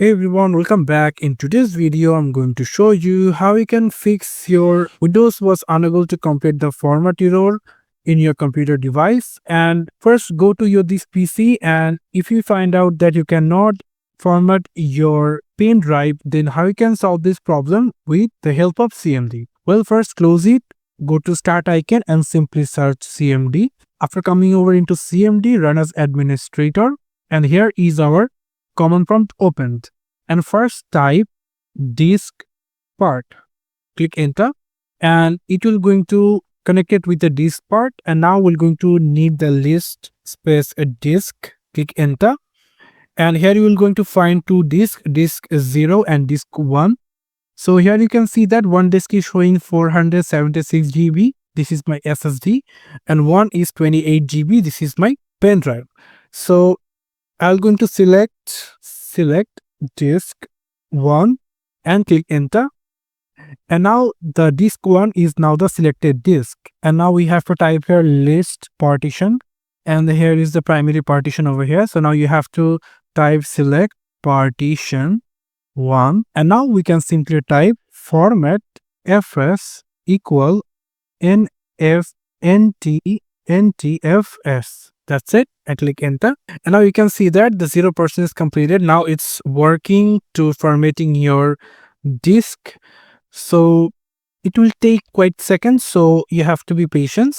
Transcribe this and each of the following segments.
Hey everyone, welcome back. In today's video, I'm going to show you how you can fix your Windows was unable to complete the format error in your computer device. And first go to your this PC, and if you find out that you cannot format your pen drive, then how you can solve this problem with the help of CMD. Well, first close it, go to start icon and simply search CMD. After coming over into CMD, run as administrator, and here is our command prompt opened, and first type disk part, click enter, and it will going to connect it with the disk part. And now we're going to need the list space a disk, click enter, and here you will going to find two disk 0 and disk 1. So here you can see that one disk is showing 476 GB, this is my SSD, and one is 28 GB, this is my pen drive. So I'm going to select disk 1 and click enter, and now the disk 1 is now the selected disk. And now we have to type here list partition, and here is the primary partition over here. So now you have to type select partition 1, and now we can simply type format fs equal ntfs. That's it, and click enter. And now you can see that the 0% is completed. Now it's working to formatting your disk. So it will take quite seconds, so you have to be patient.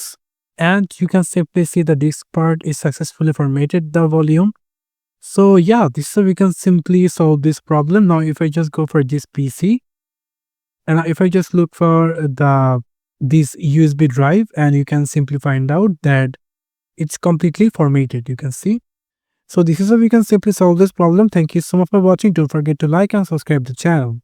And you can simply see the disk part is successfully formatted the volume. So yeah, this is how we can simply solve this problem. Now if I just go for this PC, and if I just look for this USB drive, and you can simply find out that it's completely formatted, you can see. So this is how we can simply solve this problem. Thank you so much for watching. Don't forget to like and subscribe the channel.